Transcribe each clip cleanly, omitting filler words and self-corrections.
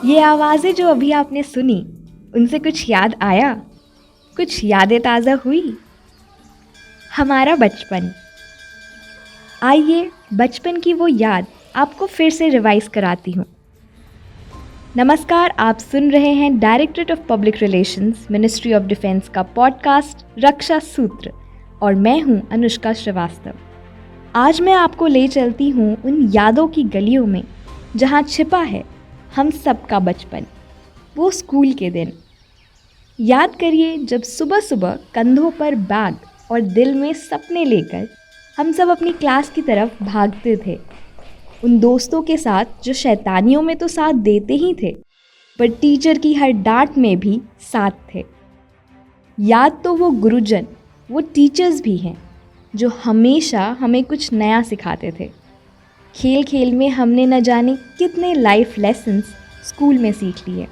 ये आवाज़ें जो अभी आपने सुनी, उनसे कुछ याद आया? कुछ यादें ताज़ा हुई? हमारा बचपन। आइए बचपन की वो याद आपको फिर से रिवाइज कराती हूँ। नमस्कार, आप सुन रहे हैं directorate of public relations, ministry of defence का पॉडकास्ट रक्षा सूत्र और मैं हूँ अनुष्का श्रीवास्तव। आज मैं आपको ले चलती हूँ उन यादों की गलियों में जहाँ छिपा है हम सबका बचपन, वो स्कूल के दिन। याद करिए जब सुबह सुबह कंधों पर बैग और दिल में सपने लेकर हम सब अपनी क्लास की तरफ भागते थे। उन दोस्तों के साथ जो शैतानियों में तो साथ देते ही थे, पर टीचर की हर डांट में भी साथ थे। याद तो वो गुरुजन, वो टीचर्स भी हैं जो हमेशा हमें कुछ नया सिखाते थे। खेल खेल में हमने न जाने कितने लाइफ लेसन्स स्कूल में सीख लिए।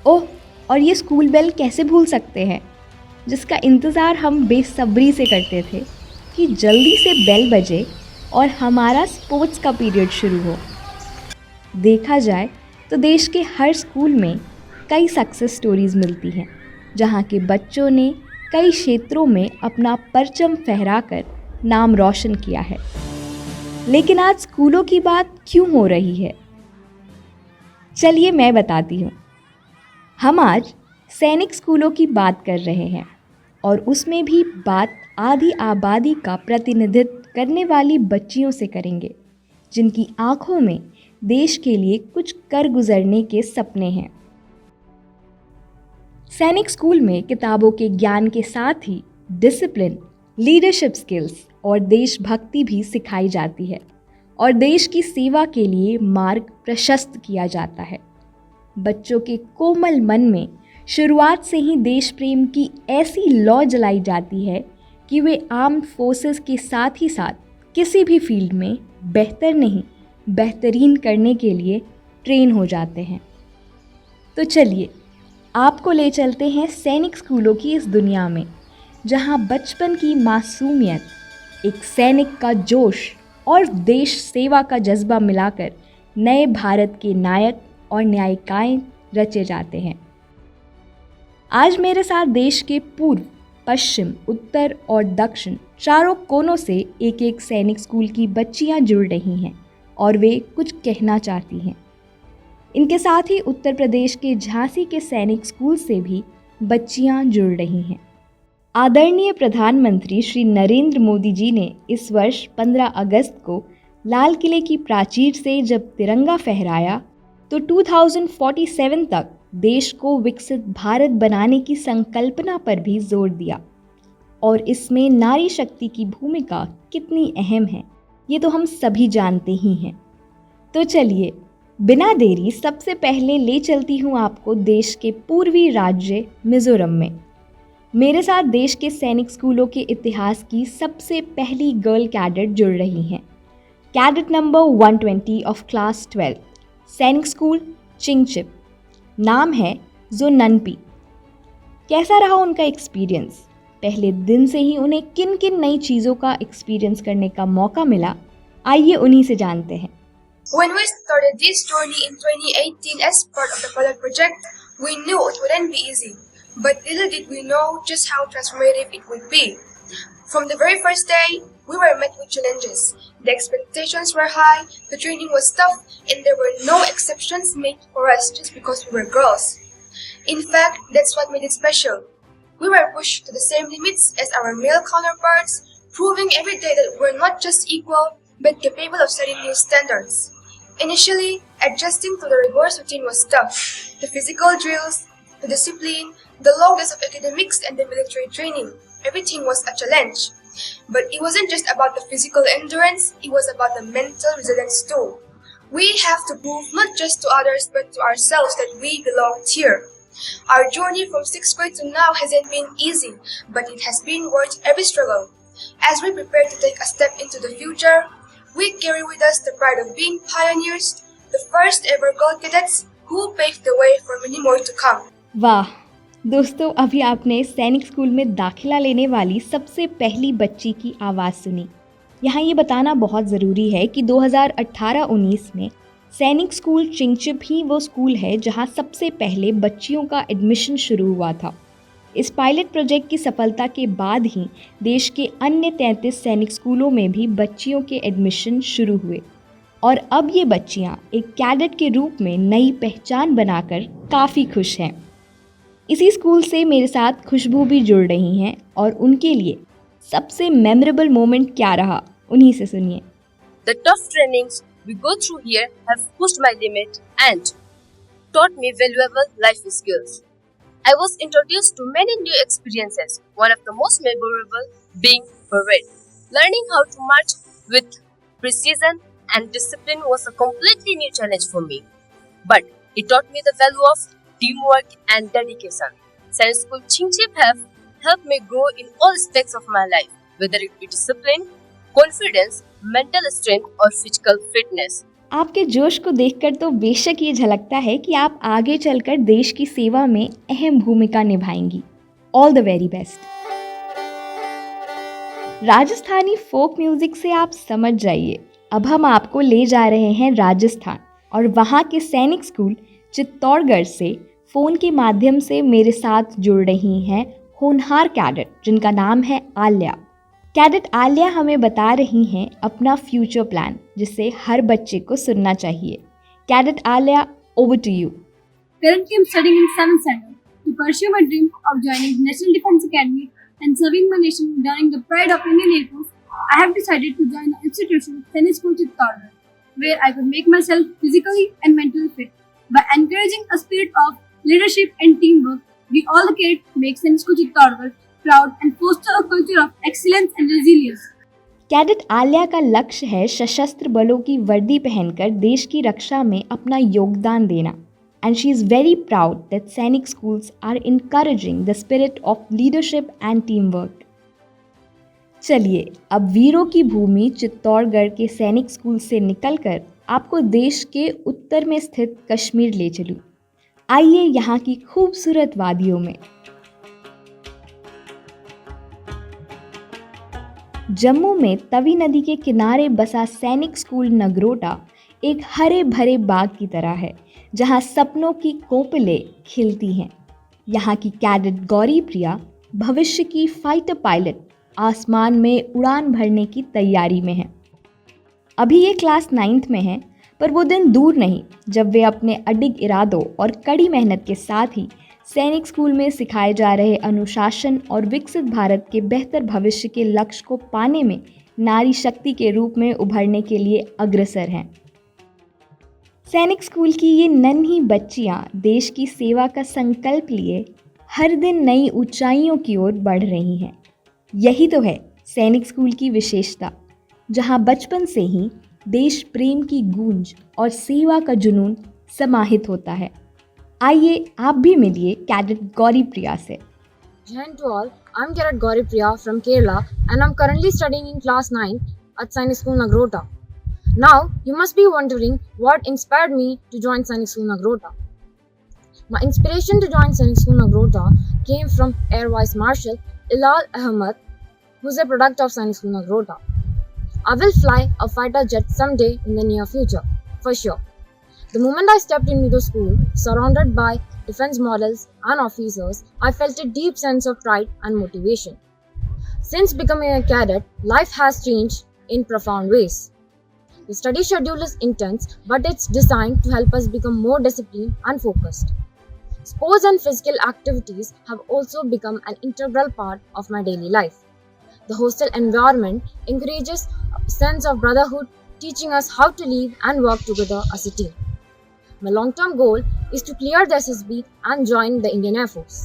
ओह, और ये स्कूल बेल कैसे भूल सकते हैं, जिसका इंतज़ार हम बेसब्री से करते थे कि जल्दी से बेल बजे और हमारा स्पोर्ट्स का पीरियड शुरू हो। देखा जाए तो देश के हर स्कूल में कई सक्सेस स्टोरीज़ मिलती हैं, जहाँ के बच्चों ने कई क्षेत्रों में अपना परचम फहराकर नाम रोशन किया है। लेकिन आज स्कूलों की बात क्यों हो रही है? चलिए मैं बताती हूँ। हम आज सैनिक स्कूलों की बात कर रहे हैं और उसमें भी बात आधी आबादी का प्रतिनिधित्व करने वाली बच्चियों से करेंगे, जिनकी आंखों में देश के लिए कुछ कर गुजरने के सपने हैं। सैनिक स्कूल में किताबों के ज्ञान के साथ ही डिसिप्लिन, लीडरशिप स्किल्स और देशभक्ति भी सिखाई जाती है और देश की सेवा के लिए मार्ग प्रशस्त किया जाता है। बच्चों के कोमल मन में शुरुआत से ही देश प्रेम की ऐसी लौ जलाई जाती है कि वे आर्म्ड फोर्सेस के साथ ही साथ किसी भी फील्ड में बेहतर नहीं, बेहतरीन करने के लिए ट्रेन हो जाते हैं। तो चलिए आपको ले चलते हैं सैनिक स्कूलों की इस दुनिया में, जहां बचपन की मासूमियत, एक सैनिक का जोश और देश सेवा का जज्बा मिलाकर नए भारत के नायक और न्यायिकाएं रचे जाते हैं। आज मेरे साथ देश के पूर्व, पश्चिम, उत्तर और दक्षिण चारों कोनों से एक एक सैनिक स्कूल की बच्चियां जुड़ रही हैं और वे कुछ कहना चाहती हैं। इनके साथ ही उत्तर प्रदेश के झांसी के सैनिक स्कूल से भी बच्चियां जुड़ रही हैं। आदरणीय प्रधानमंत्री श्री नरेंद्र मोदी जी ने इस वर्ष 15 अगस्त को लाल किले की प्राचीर से जब तिरंगा फहराया तो 2047 तक देश को विकसित भारत बनाने की संकल्पना पर भी जोर दिया। और इसमें नारी शक्ति की भूमिका कितनी अहम है, ये तो हम सभी जानते ही हैं। तो चलिए बिना देरी सबसे पहले ले चलती हूँ आपको देश के पूर्वी राज्य मिजोरम में। मेरे साथ देश के सैनिक स्कूलों के इतिहास की सबसे पहली गर्ल कैडेट जुड़ रही हैं। कैडेट नंबर 120 ऑफ क्लास 12, सैनिक स्कूल चिंगचिप। नाम है जोननपी। कैसा रहा उनका एक्सपीरियंस? पहले दिन से ही उन्हें किन किन नई चीज़ों का एक्सपीरियंस करने का मौका मिला, आइए उन्हीं से जानते हैं। When we started this journey in 2018 as part of the pilot project, we knew it wouldn't be easy, but little did we know just how transformative it would be. From the very first day, we were met with challenges. The expectations were high, the training was tough, and there were no exceptions made for us just because we were girls. In fact, that's what made it special. We were pushed to the same limits as our male counterparts, proving every day that we're not just equal, but capable of setting new standards. Initially, adjusting to the rigorous routine was tough. The physical drills, the discipline, the long days of academics and the military training, everything was a challenge. But it wasn't just about the physical endurance, it was about the mental resilience too. We have to prove not just to others but to ourselves that we belonged here. Our journey from 6th grade to now hasn't been easy, but it has been worth every struggle. As we prepare to take a step into the future, we carry with us the pride of being pioneers, the first ever girl cadets who paved the way for many more to come. वाह दोस्तों, अभी आपने सैनिक school में दाखिला लेने वाली सबसे पहली बच्ची की आवाज़ सुनी। यहाँ ये बताना बहुत ज़रूरी है कि 2018-19 में सैनिक स्कूल चिंगचिप ही वो स्कूल है जहां सबसे पहले बच्चियों का एडमिशन शुरू हुआ था। इस पायलट प्रोजेक्ट की सफलता के बाद ही देश के अन्य 33 सैनिक स्कूलों में भी बच्चियों के एडमिशन शुरू हुए और अब ये बच्चियां एक कैडेट के रूप में नई पहचान बनाकर काफ़ी खुश हैं। इसी स्कूल से मेरे साथ खुशबू भी जुड़ रही हैं और उनके लिए सबसे मेमोरेबल मोमेंट क्या रहा, उन्हीं से सुनिए। The tough trainings we go through here have pushed my limit and taught me valuable life skills. I was introduced to many new experiences, one of the most memorable being parade. Learning how to march with precision and discipline was a completely new challenge for me. But it taught me the value of teamwork and dedication. Science School Chingchip have helped me grow in all aspects of my life, whether it be discipline, confidence, mental strength or physical fitness. आपके जोश को देखकर तो बेशक ये झलकता है कि आप आगे चलकर देश की सेवा में अहम भूमिका निभाएंगी। All the very best. Rajasthani folk music से आप समझ जाइए, अब हम आपको ले जा रहे हैं राजस्थान और वहाँ के सैनिक स्कूल चित्तौड़गढ़ से फ़ोन के माध्यम से मेरे साथ जुड़ रही हैं होनहार कैडेट जिनका नाम है आल्या। कैडेट आल्या हमें बता रही हैं अपना फ्यूचर प्लान जिसे हर बच्चे को सुनना चाहिए। Cadet Alya, over to you. Currently, I'm studying in 7th standard to pursue my dream of joining the National Defence Academy and serving my nation during the Pride of Indian Air Force. I have decided to join the institution Sainik School Chittagong, where I could make myself physically and mentally fit. By encouraging a spirit of leadership and teamwork, we all the kids make Sainik School Chittagong proud and foster a culture of excellence and resilience. Cadet आल्या का लक्ष्य है सशस्त्र बलों की वर्दी पहनकर देश की रक्षा में अपना योगदान देना and she is very proud that Sainik schools are encouraging the spirit of leadership and team work. चलिए अब वीरों की भूमि चित्तौड़गढ़ के सैनिक स्कूल से निकलकर आपको देश के उत्तर में स्थित कश्मीर ले चलूँ। आइए यहाँ की खूबसूरत वादियों में। जम्मू में तवी नदी के किनारे बसा सैनिक स्कूल नगरोटा एक हरे भरे बाग की तरह है जहां सपनों की कोपलें खिलती हैं। यहाँ की कैडेट गौरी प्रिया भविष्य की फाइटर पायलट आसमान में उड़ान भरने की तैयारी में है। अभी ये क्लास 9th में है, पर वो दिन दूर नहीं जब वे अपने अडिग इरादों और कड़ी मेहनत के साथ ही सैनिक स्कूल में सिखाए जा रहे अनुशासन और विकसित भारत के बेहतर भविष्य के लक्ष्य को पाने में नारी शक्ति के रूप में उभरने के लिए अग्रसर हैं। सैनिक स्कूल की ये नन्ही बच्चियां देश की सेवा का संकल्प लिए हर दिन नई ऊंचाइयों की ओर बढ़ रही हैं। यही तो है सैनिक स्कूल की विशेषता, जहां बचपन से ही देश प्रेम की गूंज और सेवा का जुनून समाहित होता है। आइए आप भी मिलिए कैडेट गौरी प्रिया से। Hi to all, I'm Cadet Gauri Priya from Kerala and I'm currently studying in class 9 at Sainik School Nagrota. Now, you must be wondering what inspired me to join Sainik School Nagrota. My inspiration to join Sainik School Nagrota came from Air Vice Marshal Ilal Ahmed, who's a product of Sainik School Nagrota. I will fly a fighter jet someday in the near future, for sure. The moment I stepped into the school, surrounded by defense models and officers, I felt a deep sense of pride and motivation. Since becoming a cadet, life has changed in profound ways. The study schedule is intense, but it's designed to help us become more disciplined and focused. Sports and physical activities have also become an integral part of my daily life. The hostel environment encourages a sense of brotherhood, teaching us how to live and work together as a team. My long-term goal is to clear the SSB and join the Indian Air Force.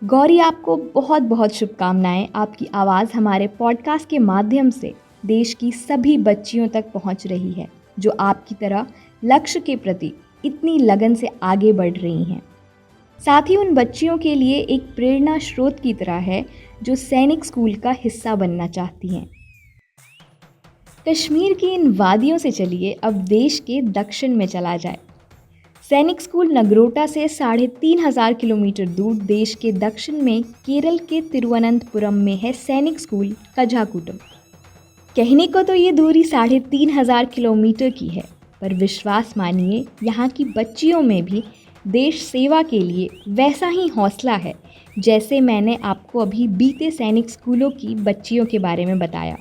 Gauri, आपको बहुत बहुत शुभकामनाएं। आपकी आवाज़ हमारे podcast के माध्यम से देश की सभी बच्चियों तक पहुंच रही है जो आपकी तरह लक्ष्य के प्रति इतनी लगन से आगे बढ़ रही हैं। साथ ही उन बच्चियों के लिए एक प्रेरणा स्रोत की तरह है जो सैनिक स्कूल का हिस्सा बनना चाहती हैं। कश्मीर की इन वादियों से चलिए अब देश के दक्षिण में चला जाए। सैनिक स्कूल नगरोटा से 3,500 किलोमीटर दूर देश के दक्षिण में केरल के तिरुवनंतपुरम में है सैनिक स्कूल कझाकुटम। कहने को तो ये दूरी 3,500 किलोमीटर की है, पर विश्वास मानिए यहाँ की बच्चियों में भी देश सेवा के लिए वैसा ही हौसला है जैसे मैंने आपको अभी बीते सैनिक स्कूलों की बच्चियों के बारे में बताया।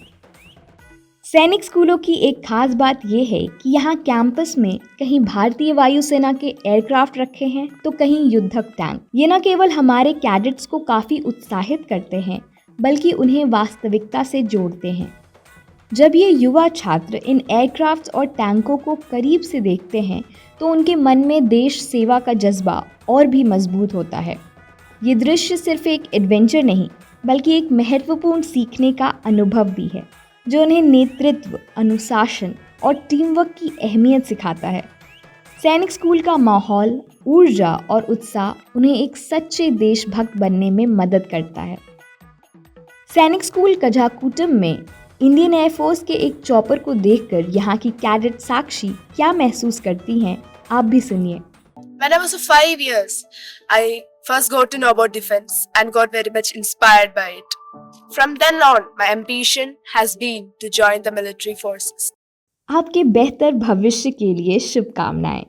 सैनिक स्कूलों की एक खास बात यह है कि यहाँ कैंपस में कहीं भारतीय वायुसेना के एयरक्राफ्ट रखे हैं तो कहीं युद्धक टैंक। ये न केवल हमारे कैडेट्स को काफ़ी उत्साहित करते हैं बल्कि उन्हें वास्तविकता से जोड़ते हैं। जब ये युवा छात्र इन एयरक्राफ्ट्स और टैंकों को करीब से देखते हैं तो उनके मन में देश सेवा का जज्बा और भी मजबूत होता है। ये दृश्य सिर्फ एक एडवेंचर नहीं बल्कि एक महत्वपूर्ण सीखने का अनुभव भी है जो उन्हें नेतृत्व, अनुशासन और टीम वर्क की अहमियत सिखाता है। सैनिक स्कूल का माहौल, ऊर्जा और उत्साह उन्हें एक सच्चे देशभक्त बनने में मदद करता है। सैनिक स्कूल कझाकुटम में इंडियन एयरफोर्स के एक चॉपर को देखकर यहाँ की कैडेट साक्षी क्या महसूस करती हैं, आप भी सुनिए। When I was 5 years, I first got to know about defense and got very much inspired by it. From then on, my ambition has been to join the military forces. आपके बेहतर भविष्य के लिए शुभकामनाएं।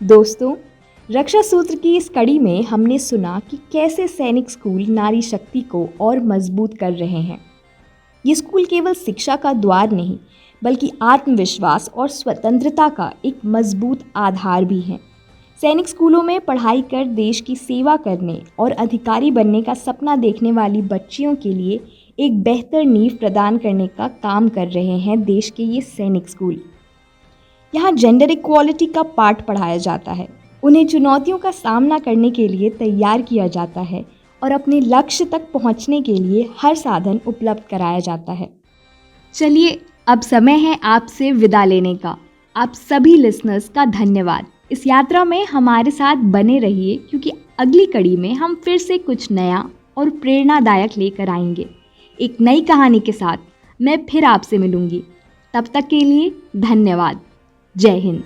दोस्तों, रक्षा सूत्र की इस कड़ी में हमने सुना कि कैसे सैनिक स्कूल नारी शक्ति को और मजबूत कर रहे हैं। ये स्कूल केवल शिक्षा का द्वार नहीं बल्कि आत्मविश्वास और स्वतंत्रता का एक मजबूत आधार भी है। सैनिक स्कूलों में पढ़ाई कर देश की सेवा करने और अधिकारी बनने का सपना देखने वाली बच्चियों के लिए एक बेहतर नींव प्रदान करने का काम कर रहे हैं देश के ये सैनिक स्कूल। यहाँ जेंडर इक्वालिटी का पाठ पढ़ाया जाता है, उन्हें चुनौतियों का सामना करने के लिए तैयार किया जाता है और अपने लक्ष्य तक पहुँचने के लिए हर साधन उपलब्ध कराया जाता है। चलिए, अब समय है आपसे विदा लेने का। आप सभी लिसनर्स का धन्यवाद। इस यात्रा में हमारे साथ बने रहिए क्योंकि अगली कड़ी में हम फिर से कुछ नया और प्रेरणादायक लेकर आएंगे। एक नई कहानी के साथ मैं फिर आपसे मिलूंगी। तब तक के लिए धन्यवाद। जय हिंद।